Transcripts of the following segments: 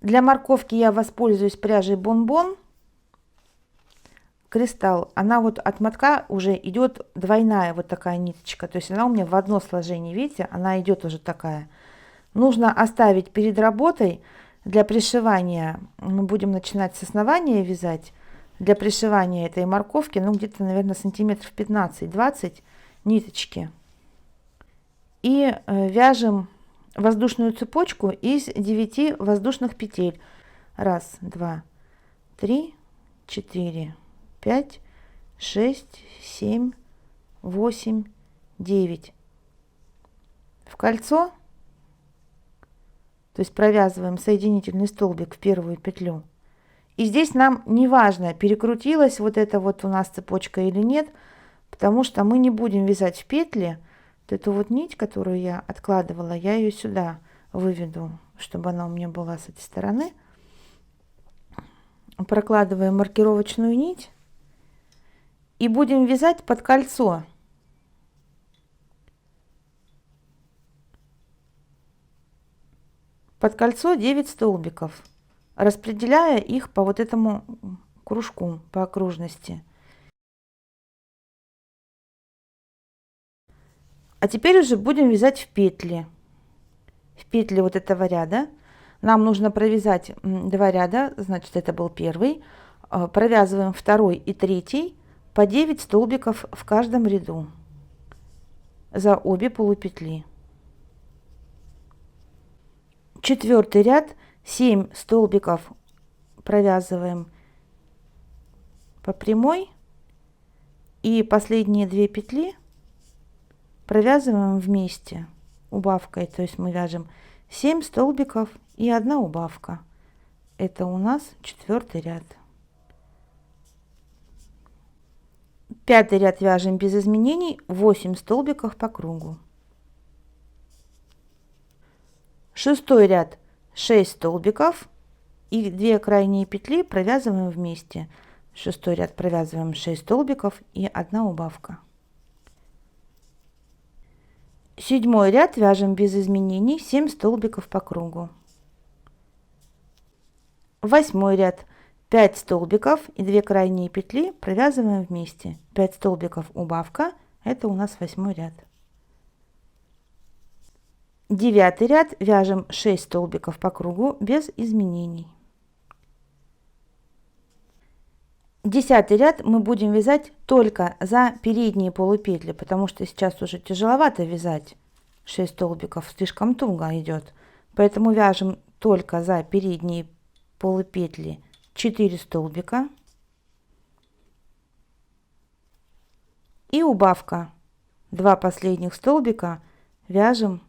Для морковки я воспользуюсь пряжей Бонбон Кристалл. Она вот от мотка уже идет двойная вот такая ниточка. То есть она у меня в одно сложение, видите, она идет уже такая. Нужно оставить перед работой для пришивания. Мы будем начинать с основания вязать. Для пришивания этой морковки, ну где-то, наверное, сантиметров 15-20 ниточки. И вяжем воздушную цепочку из 9 воздушных петель. 1, 2, 3, 4, 5, 6, 7, 8, 9. В кольцо, то есть провязываем соединительный столбик в первую петлю. И здесь нам не важно, перекрутилась вот эта вот у нас цепочка или нет, потому что мы не будем вязать в петли. Вот эту вот нить, которую я откладывала, я ее сюда выведу, чтобы она у меня была с этой стороны. Прокладываем маркировочную нить и будем вязать под кольцо. Под кольцо 9 столбиков, распределяя их по вот этому кружку, по окружности. А теперь уже будем вязать в петли. В петли вот этого ряда нам нужно провязать 2 ряда, значит, это был первый. Провязываем второй и третий по 9 столбиков в каждом ряду за обе полупетли. Четвертый ряд 7 столбиков провязываем по прямой, и последние 2 петли провязываем вместе убавкой, то есть мы вяжем 7 столбиков и 1 убавка. Это у нас 4-й ряд. 5-й ряд вяжем без изменений, 8 столбиков по кругу. 6-й ряд 6 столбиков и 2 крайние петли провязываем вместе. 6-й ряд провязываем 6 столбиков и 1 убавка. 7-й ряд вяжем без изменений, 7 столбиков по кругу. 8-й ряд 5 столбиков и 2 крайние петли провязываем вместе. 5 столбиков убавка, это у нас 8-й ряд. 9-й ряд вяжем 6 столбиков по кругу без изменений. 10-й ряд мы будем вязать только за передние полупетли, потому что сейчас уже тяжеловато вязать 6 столбиков, слишком туго идет. Поэтому вяжем только за передние полупетли 4 столбика и убавка. 2 последних столбика вяжем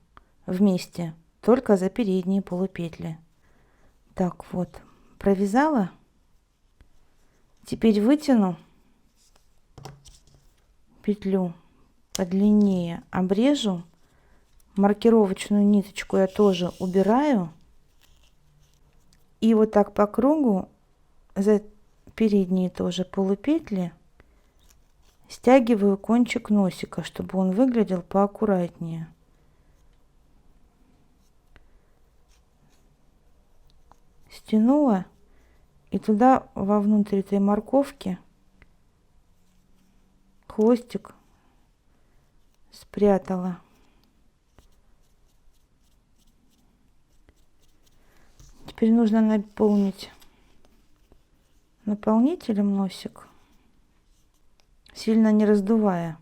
вместе только за передние полупетли. Так вот, провязала. Теперь вытяну петлю подлиннее, обрежу. Маркировочную ниточку я тоже убираю. И вот так по кругу за передние тоже полупетли стягиваю кончик носика, чтобы он выглядел поаккуратнее. Стянула и туда вовнутрь этой морковки хвостик спрятала. Теперь нужно наполнить наполнителем носик, сильно не раздувая,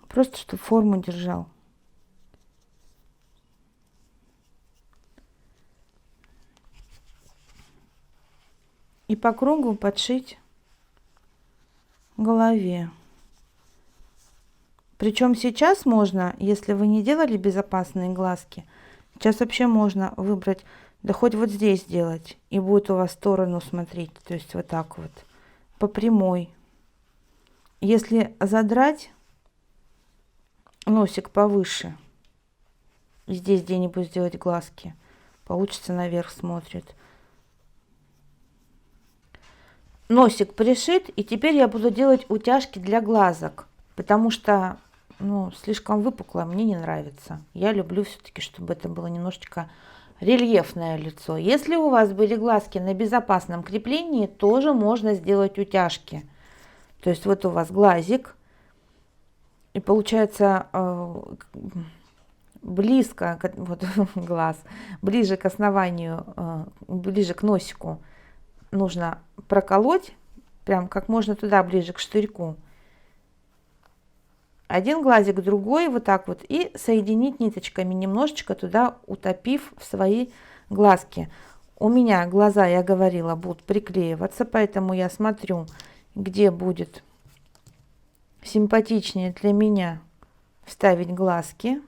просто чтобы форму держал. И по кругу подшить голове. Причем сейчас можно, если вы не делали безопасные глазки, сейчас вообще можно выбрать, да хоть вот здесь сделать, и будет у вас в сторону смотреть, то есть вот так вот, по прямой. Если задрать носик повыше, и здесь где-нибудь сделать глазки, получится наверх смотрит. Носик пришит, и теперь я буду делать утяжки для глазок, потому что слишком выпукло мне не нравится. Я люблю все-таки, чтобы это было немножечко рельефное лицо. Если у вас были глазки на безопасном креплении, тоже можно сделать утяжки. То есть вот у вас глазик, и получается близко, вот глаз, ближе к основанию, ближе к носику нужно проколоть, прям как можно туда, ближе к штырьку. Один глазик, другой, вот так вот, и соединить ниточками, немножечко туда утопив в свои глазки. У меня глаза, я говорила, будут приклеиваться, поэтому я смотрю, где будет симпатичнее для меня вставить глазки.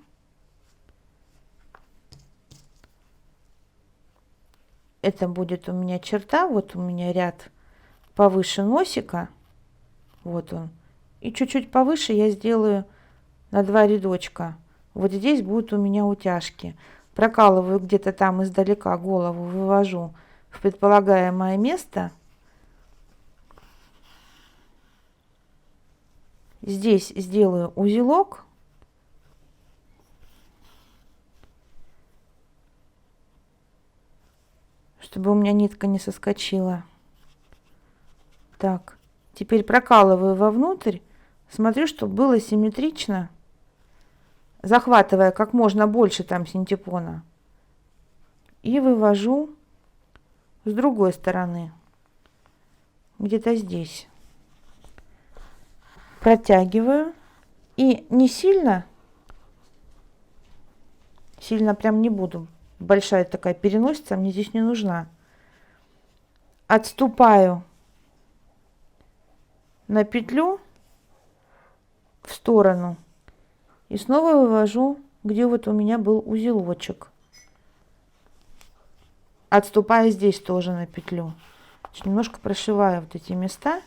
Это будет у меня черта, вот у меня ряд повыше носика, вот он. И чуть-чуть повыше я сделаю на 2 рядочка. Вот здесь будут у меня утяжки. Прокалываю где-то там издалека голову, вывожу в предполагаемое место. Здесь сделаю узелок. Чтобы у меня нитка не соскочила. Так, теперь прокалываю вовнутрь. Смотрю, чтобы было симметрично. Захватывая как можно больше там синтепона. И вывожу с другой стороны. Где-то здесь. Протягиваю. И не сильно прям не буду. Большая такая переносица мне здесь не нужна. Отступаю на петлю в сторону. И снова вывожу, где вот у меня был узелочек. Отступаю здесь тоже на петлю. Немножко прошиваю вот эти места.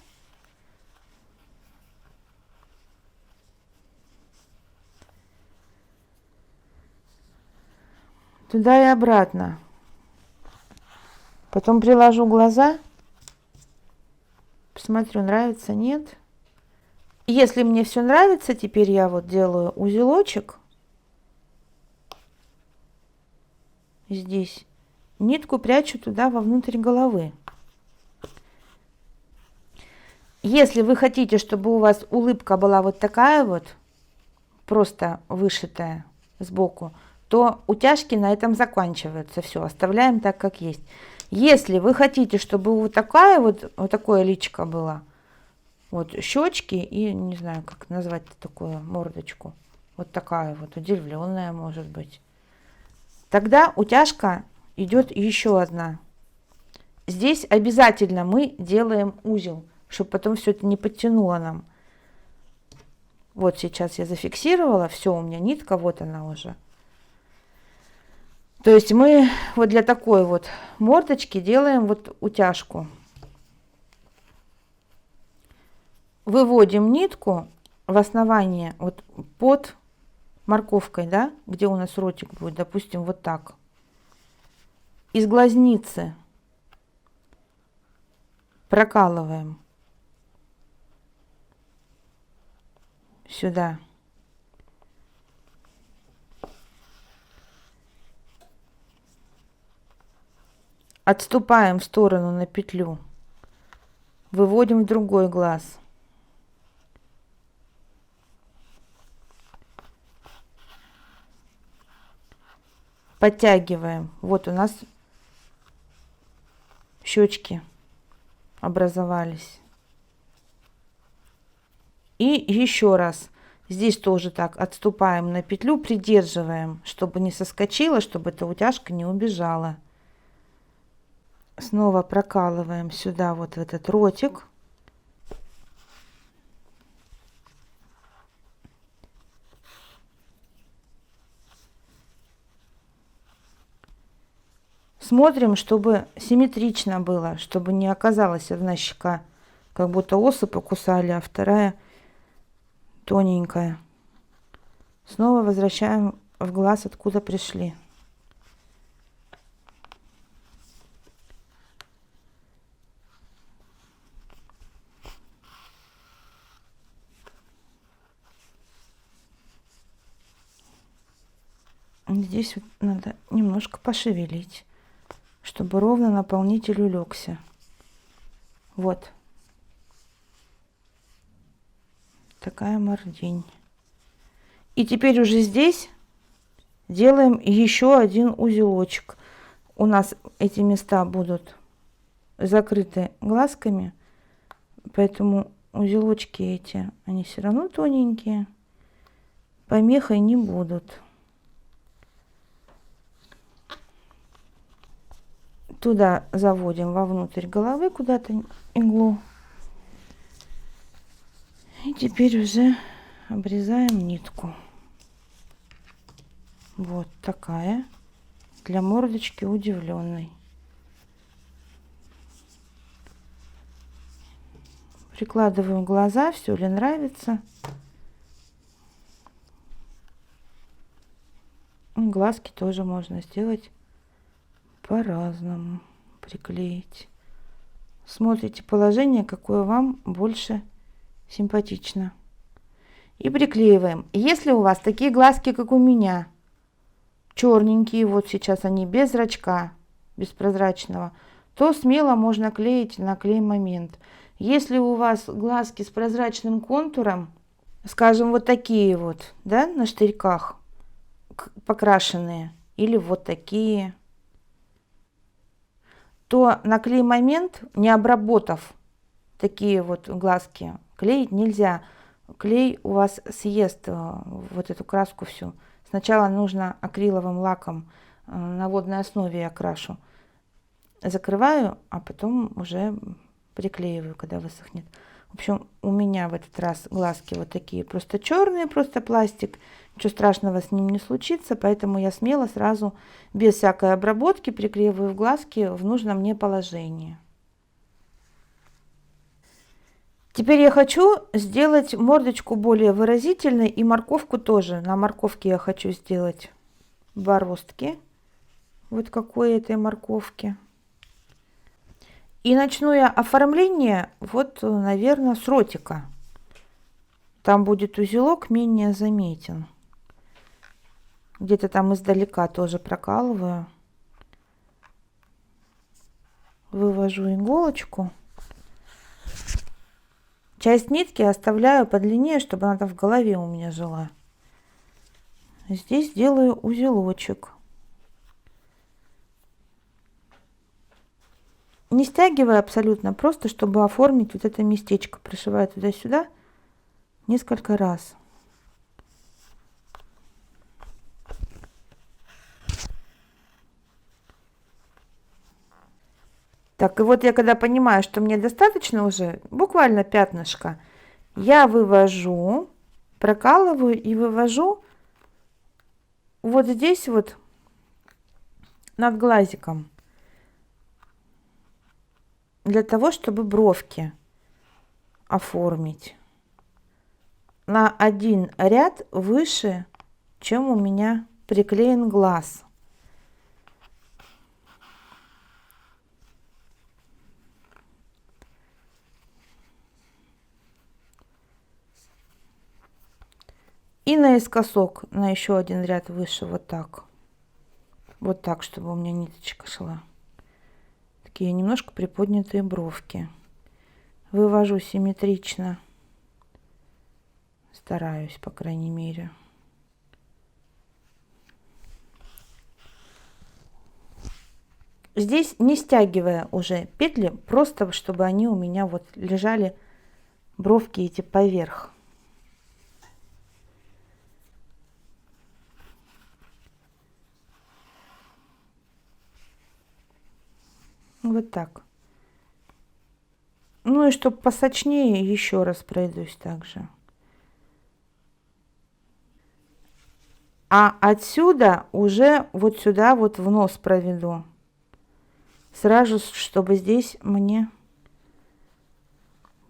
Туда и обратно. Потом приложу глаза. Посмотрю, нравится, нет. Если мне все нравится, теперь я вот делаю узелочек. Здесь. Нитку прячу туда вовнутрь головы. Если вы хотите, чтобы у вас улыбка была вот такая вот, просто вышитая сбоку, то утяжки на этом заканчиваются. Все, оставляем так, как есть. Если вы хотите, чтобы вот такое личико было, вот щечки и, не знаю, как назвать такую мордочку, вот такая вот, удивленная может быть, тогда утяжка идет еще одна. Здесь обязательно мы делаем узел, чтобы потом все это не подтянуло нам. Вот сейчас я зафиксировала, все, у меня нитка, вот она уже. То есть мы вот для такой вот мордочки делаем вот утяжку. Выводим нитку в основание вот под морковкой, да, где у нас ротик будет, допустим, вот так. Из глазницы прокалываем сюда. Отступаем в сторону на петлю. Выводим в другой глаз. Подтягиваем. Вот у нас щечки образовались. И еще раз. Здесь тоже так. Отступаем на петлю, придерживаем, чтобы не соскочила, чтобы эта утяжка не убежала. Снова прокалываем сюда вот в этот ротик. Смотрим, чтобы симметрично было, чтобы не оказалась одна щека, как будто осы покусали, а вторая тоненькая. Снова возвращаем в глаз, откуда пришли. Здесь вот надо немножко пошевелить, чтобы ровно наполнитель улегся. Вот. Такая мордень. И теперь уже здесь делаем еще один узелочек. У нас эти места будут закрыты глазками, поэтому узелочки эти, они все равно тоненькие, помехой не будут. Туда заводим вовнутрь головы куда-то иглу. И теперь уже обрезаем нитку. Вот такая. Для мордочки удивленной. Прикладываю глаза, все ли нравится. И глазки тоже можно сделать по-разному. Приклеить. Смотрите положение, какое вам больше симпатично. И приклеиваем. Если у вас такие глазки, как у меня, черненькие, вот сейчас они без зрачка, без прозрачного, то смело можно клеить на клей момент. Если у вас глазки с прозрачным контуром, скажем, вот такие вот, да, на штырьках покрашенные, или вот такие, то на клей момент, не обработав такие вот глазки, клеить нельзя. Клей у вас съест вот эту краску всю. Сначала нужно акриловым лаком на водной основе я крашу. Закрываю, а потом уже приклеиваю, когда высохнет. В общем, у меня в этот раз глазки вот такие просто черные, просто пластик. Ничего страшного с ним не случится, поэтому я смело сразу, без всякой обработки, приклеиваю в глазки в нужном мне положении. Теперь я хочу сделать мордочку более выразительной и морковку тоже. На морковке я хочу сделать бороздки. Вот какой этой морковки. И начну я оформление вот, наверное, с ротика. Там будет узелок менее заметен. Где-то там издалека тоже прокалываю. Вывожу иголочку. Часть нитки оставляю подлиннее, чтобы она там в голове у меня жила. Здесь делаю узелочек. Не стягивая абсолютно, просто чтобы оформить вот это местечко. Пришиваю туда-сюда несколько раз. Так, и вот я когда понимаю, что мне достаточно уже, буквально пятнышко, я вывожу, прокалываю и вывожу вот здесь вот над глазиком. Для того, чтобы бровки оформить на один ряд выше, чем у меня приклеен глаз. И наискосок на еще один ряд выше вот так. Вот так, чтобы у меня ниточка шла. Такие немножко приподнятые бровки. Вывожу симметрично. Стараюсь, по крайней мере. Здесь не стягивая уже петли, просто чтобы они у меня вот лежали, бровки эти поверх. Вот так. Ну и чтобы посочнее, еще раз пройдусь также. А отсюда уже вот сюда вот в нос проведу. Сразу, чтобы здесь мне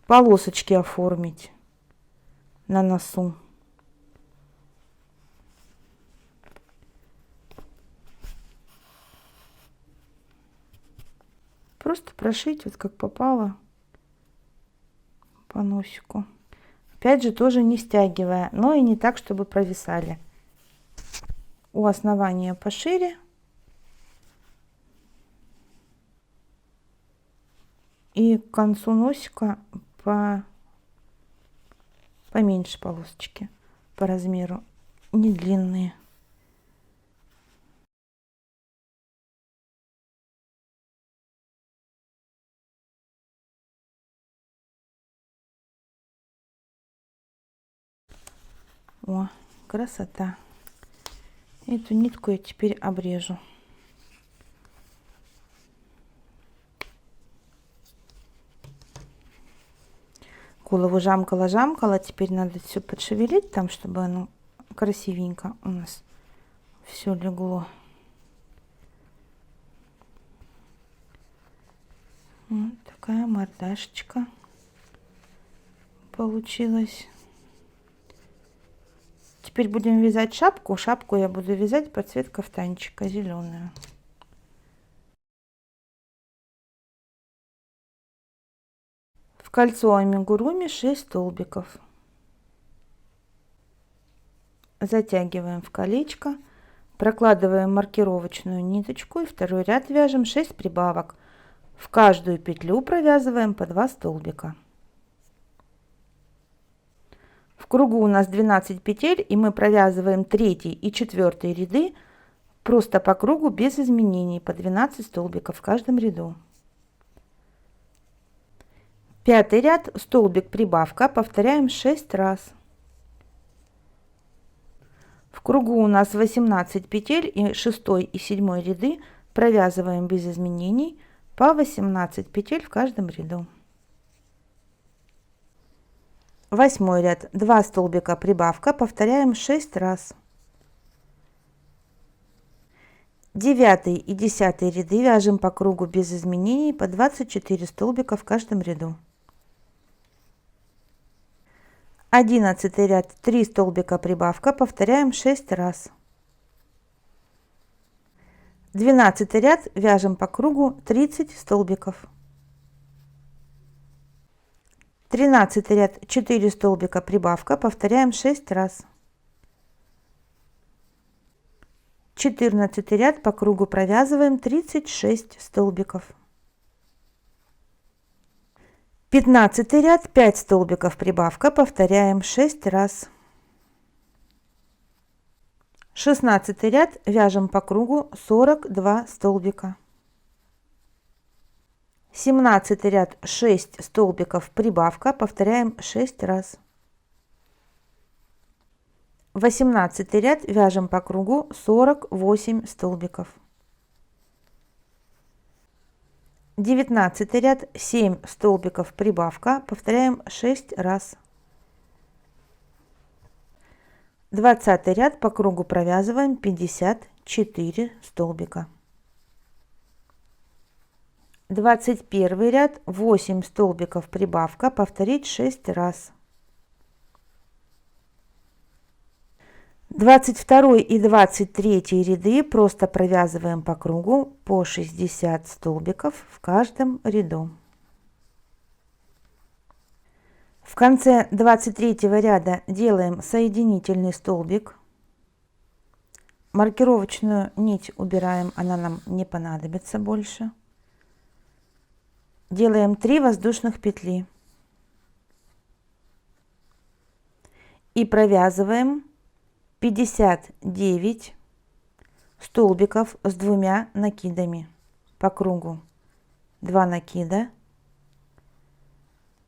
полосочки оформить на носу. Просто прошить вот как попало по носику. Опять же, тоже не стягивая, но и не так, чтобы провисали. у основания пошире и к концу носика поменьше полосочки по размеру, не длинные. О, красота. Эту нитку я теперь обрежу. Голову жамкала, теперь надо все подшевелить там, чтобы оно красивенько у нас все легло. Вот такая мордашечка получилась. Теперь будем вязать шапку. Шапку я буду вязать под цвет кафтанчика, зеленую. В кольцо амигуруми 6 столбиков. Затягиваем в колечко, прокладываем маркировочную ниточку и второй ряд вяжем 6 прибавок. В каждую петлю провязываем по 2 столбика. В кругу у нас 12 петель, и мы провязываем 3 и 4 ряды просто по кругу без изменений, по 12 столбиков в каждом ряду. 5-й ряд, столбик прибавка, повторяем 6 раз. В кругу у нас 18 петель, и 6 и 7 ряды провязываем без изменений по 18 петель в каждом ряду. 8-й ряд, 2 столбика прибавка, повторяем 6 раз. 9 и 10 ряды вяжем по кругу без изменений по 24 столбика в каждом ряду. 11 ряд, 3 столбика прибавка, повторяем 6 раз. 12 ряд вяжем по кругу 30 столбиков. 13 ряд, 4 столбика прибавка, повторяем 6 раз. 14 ряд по кругу провязываем 36 столбиков. 15 ряд, 5 столбиков прибавка, повторяем 6 раз. 16 ряд вяжем по кругу 42 столбика. 17 ряд, 6 столбиков прибавка, повторяем 6 раз. 18 ряд вяжем по кругу 48 столбиков. 19 ряд, 7 столбиков прибавка, повторяем 6 раз. 20 ряд по кругу провязываем 54 столбика. 21 ряд, 8 столбиков прибавка, повторить 6 раз. 22 и 23 ряды просто провязываем по кругу по 60 столбиков в каждом ряду. В конце 23 ряда делаем соединительный столбик. Маркировочную нить убираем, она нам не понадобится больше. Делаем 3 воздушных петли. И провязываем 59 столбиков с 2 накидами по кругу. 2 накида,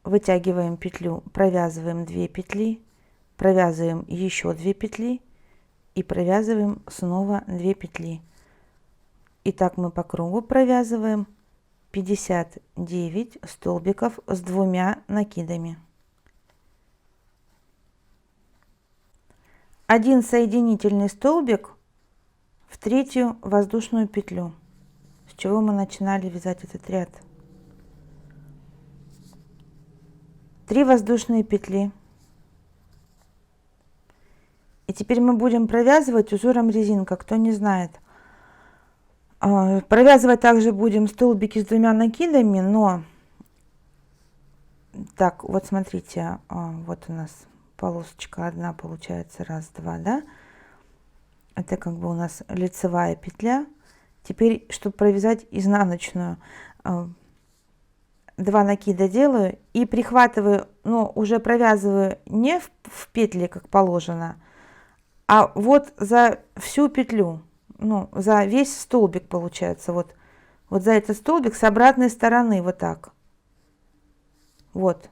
вытягиваем петлю, провязываем 2 петли, провязываем еще 2 петли и провязываем снова 2 петли. И так мы по кругу провязываем 59 столбиков с 2 накидами. 1 соединительный столбик в 3 воздушную петлю, с чего мы начинали вязать этот ряд. 3 воздушные петли. И теперь мы будем провязывать узором резинка, кто не знает. Провязывать также будем столбики с 2 накидами, но так, вот смотрите, вот у нас полосочка одна получается, раз, два, да. Это как бы у нас лицевая петля. Теперь, чтобы провязать изнаночную, 2 накида делаю и прихватываю, но уже провязываю не в петли, как положено, а вот за всю петлю, ну, за весь столбик получается, вот за этот столбик с обратной стороны, вот так. Вот.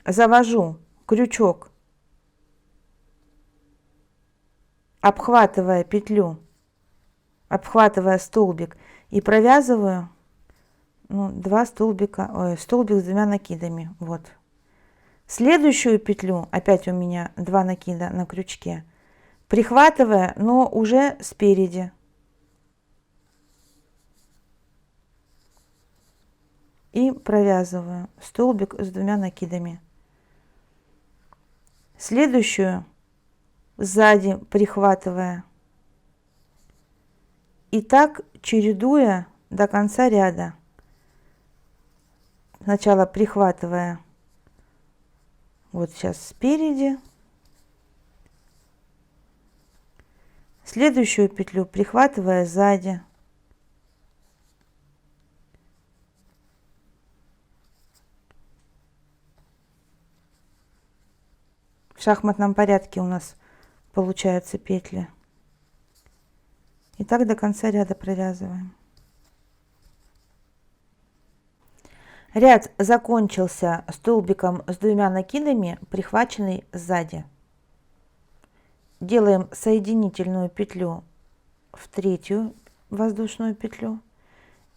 Завожу крючок, обхватывая петлю, обхватывая столбик, и провязываю, ну, 2 столбика, столбик с 2 накидами, вот. Следующую петлю, опять у меня 2 накида на крючке, прихватывая, но уже спереди. И провязываю столбик с 2 накидами. Следующую сзади прихватывая. И так чередуя до конца ряда. Сначала прихватывая вот сейчас спереди. Следующую петлю прихватывая сзади. В шахматном порядке у нас получаются петли. И так до конца ряда провязываем. Ряд закончился столбиком с 2 накидами, прихваченный сзади. Делаем соединительную петлю в 3-ю воздушную петлю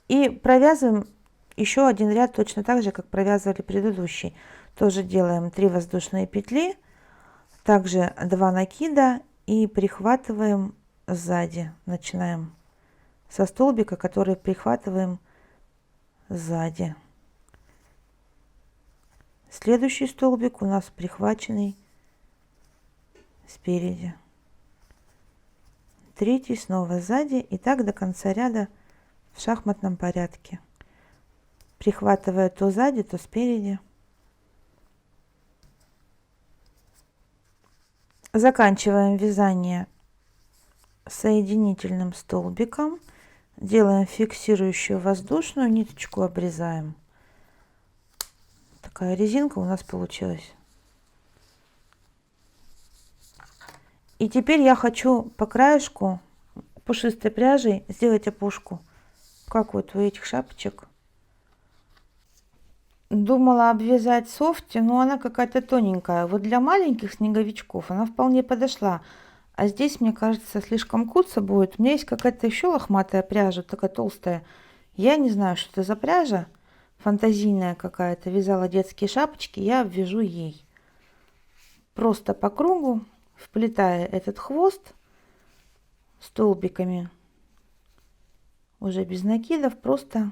и провязываем еще один ряд точно так же, как провязывали предыдущий. Тоже делаем 3 воздушные петли, также 2 накида и прихватываем сзади. Начинаем со столбика, который прихватываем сзади. Следующий столбик у нас прихваченный спереди. 3-й снова сзади. И так до конца ряда в шахматном порядке. Прихватывая то сзади, то спереди. Заканчиваем вязание соединительным столбиком. Делаем фиксирующую воздушную ниточку, обрезаем. Такая резинка у нас получилась. И теперь я хочу по краешку пушистой пряжей сделать опушку, как вот у этих шапочек. Думала обвязать софти, но она какая-то тоненькая. Вот для маленьких снеговичков она вполне подошла. А здесь, мне кажется, слишком куца будет. У меня есть какая-то еще лохматая пряжа, такая толстая. Я не знаю, что это за пряжа. Фантазийная какая-то. Вязала детские шапочки, я обвяжу ей. Просто по кругу, вплетая этот хвост столбиками, уже без накидов, просто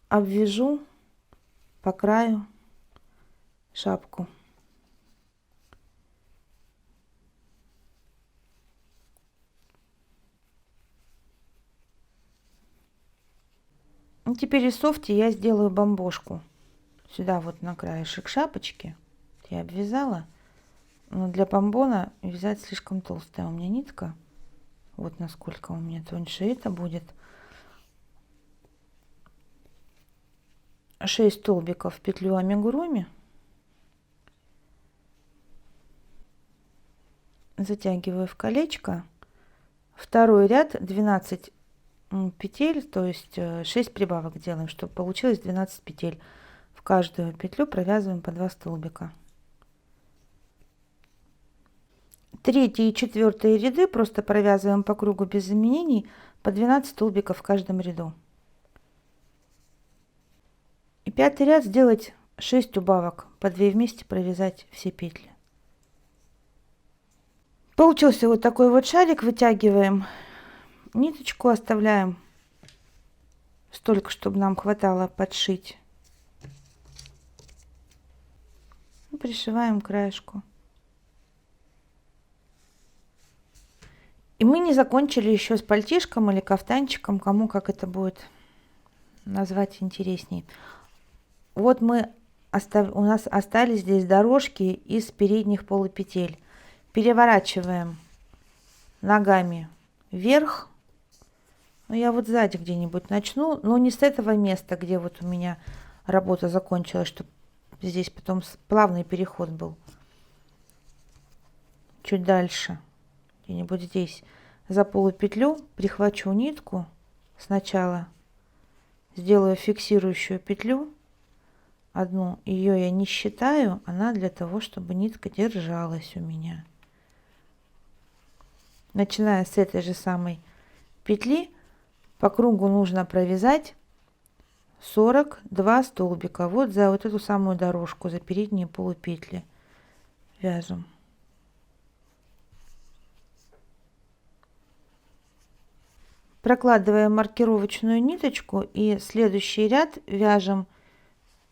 обвяжу по краю шапку. И теперь из софти я сделаю бомбошку. Сюда вот на краешек шапочки я обвязала. Но для помпона вязать слишком толстая у меня нитка. Вот насколько у меня тоньше это будет. 6 столбиков в петлю амигуруми. Затягиваю в колечко. Второй ряд 12 петель, то есть 6 прибавок делаем, чтобы получилось 12 петель. В каждую петлю провязываем по 2 столбика. 3-й и 4-й ряды просто провязываем по кругу без изменений по 12 столбиков в каждом ряду. И 5-й ряд сделать 6 убавок, по 2 вместе провязать все петли. Получился вот такой вот шарик. Вытягиваем ниточку, оставляем столько, чтобы нам хватало подшить. И пришиваем к краешку. И мы не закончили еще с пальтишком или кафтанчиком, кому как это будет назвать интересней. Вот мы у нас остались здесь дорожки из передних полупетель. Переворачиваем ногами вверх. Ну, я вот сзади где-нибудь начну, но не с этого места, где вот у меня работа закончилась, чтобы здесь потом плавный переход был. Чуть дальше, где-нибудь здесь, за полупетлю прихвачу нитку сначала, сделаю фиксирующую петлю одну, ее я не считаю, она для того, чтобы нитка держалась у меня. Начиная с этой же самой петли, по кругу нужно провязать 42 столбика. Вот за вот эту самую дорожку, за передние полупетли вяжем. Прокладываем маркировочную ниточку и следующий ряд вяжем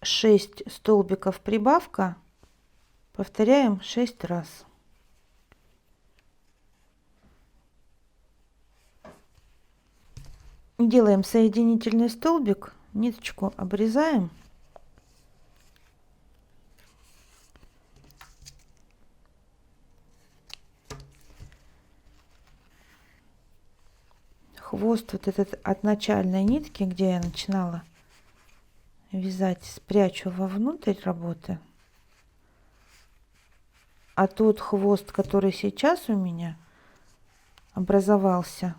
6 столбиков прибавка, повторяем 6 раз. Делаем соединительный столбик, ниточку обрезаем. Хвост вот этот от начальной нитки, где я начинала вязать, спрячу вовнутрь работы. А тот хвост, который сейчас у меня образовался,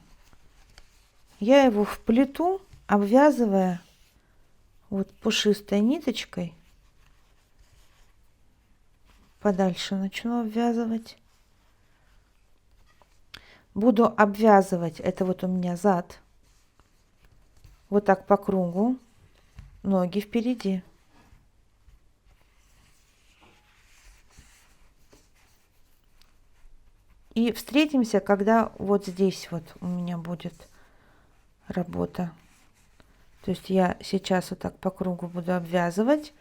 я его вплету, обвязывая вот пушистой ниточкой. Подальше начну обвязывать. Буду обвязывать, это вот у меня зад, вот так по кругу, ноги впереди. И встретимся, когда вот здесь вот у меня будет работа. То есть я сейчас вот так по кругу буду обвязывать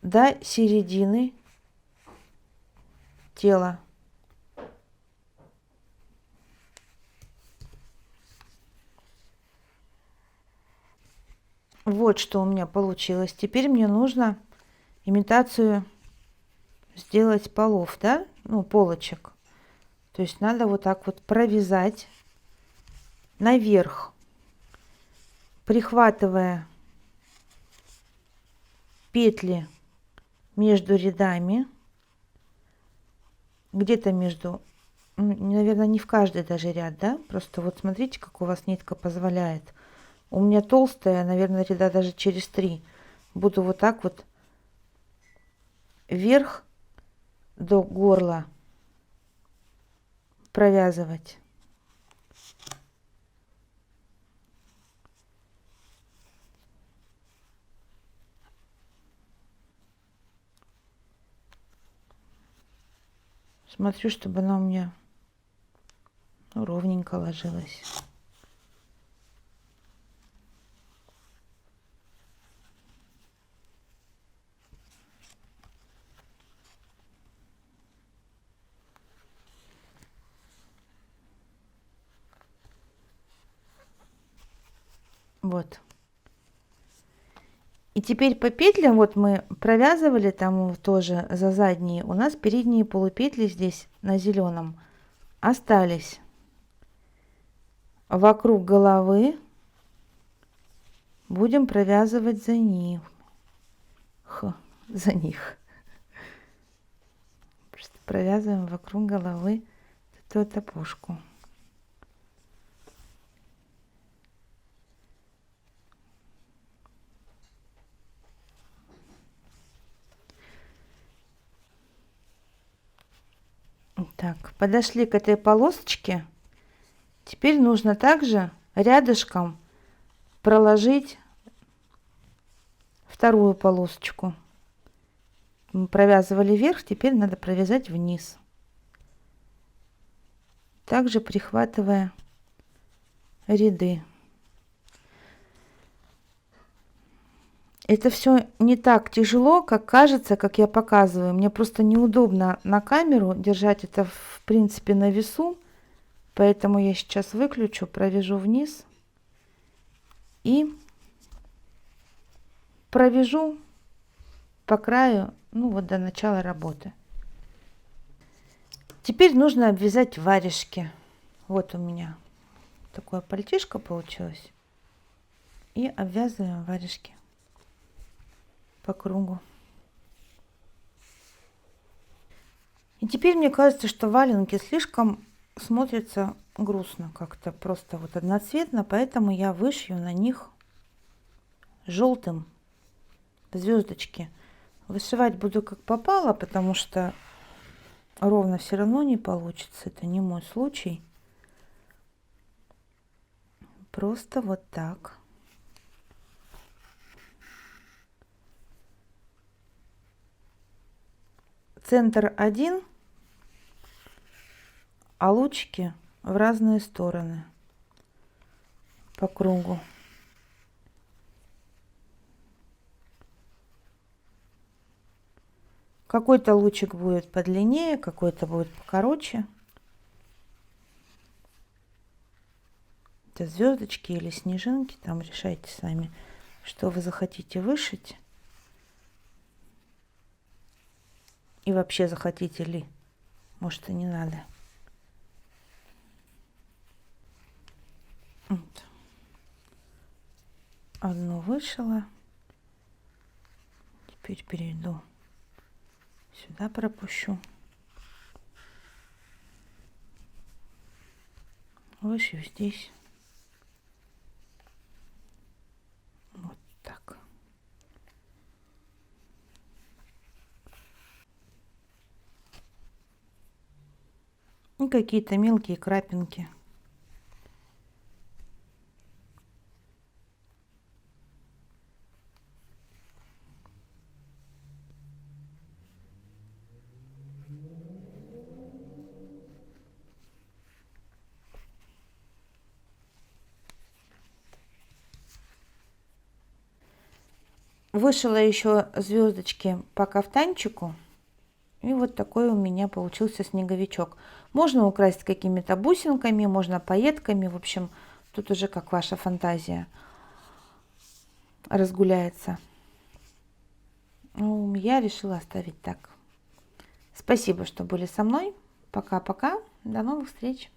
до середины тела. Вот что у меня получилось. Теперь мне нужно имитацию сделать полов, да, ну, полочек. То есть надо вот так вот провязать наверх, прихватывая петли между рядами, где-то между, наверное, не в каждый даже ряд, да, просто вот смотрите, как у вас нитка позволяет. У меня толстая, наверное, ряда даже через 3. Буду вот так вот вверх до горла провязывать. Смотрю, чтобы она у меня ровненько ложилась. Вот. И теперь по петлям, вот мы провязывали там тоже за задние, у нас передние полупетли здесь на зеленом остались. Вокруг головы будем провязывать за них. За них. Просто провязываем вокруг головы эту топушку. Так, подошли к этой полосочке. Теперь нужно также рядышком проложить вторую полосочку. Мы провязывали вверх, теперь надо провязать вниз. Также прихватывая ряды. Это все не так тяжело, как кажется, как я показываю. Мне просто неудобно на камеру держать это, в принципе, на весу. Поэтому я сейчас выключу, провяжу вниз и провяжу по краю, ну вот до начала работы. Теперь нужно обвязать варежки. Вот у меня такое пальтишко получилось. И обвязываем варежки по кругу. И теперь мне кажется, что валенки слишком смотрятся грустно как-то, просто вот одноцветно, поэтому я вышью на них желтым звездочки. Вышивать буду как попало, потому что ровно все равно не получится. Это не мой случай. Просто вот так. Центр один, а лучики в разные стороны по кругу. Какой-то лучик будет подлиннее, какой-то будет покороче. Это звездочки или снежинки, там решайте сами, что вы захотите вышить. И вообще захотите ли. Может, и не надо. Вот. Одну вышила. Теперь перейду. Сюда пропущу. Вышью здесь. Вот так. И какие-то мелкие крапинки. Вышила еще звездочки по кафтанчику. И вот такой у меня получился снеговичок. Можно украсить какими-то бусинками, можно пайетками. В общем, тут уже как ваша фантазия разгуляется. Ну, я решила оставить так. Спасибо, что были со мной. Пока-пока. До новых встреч.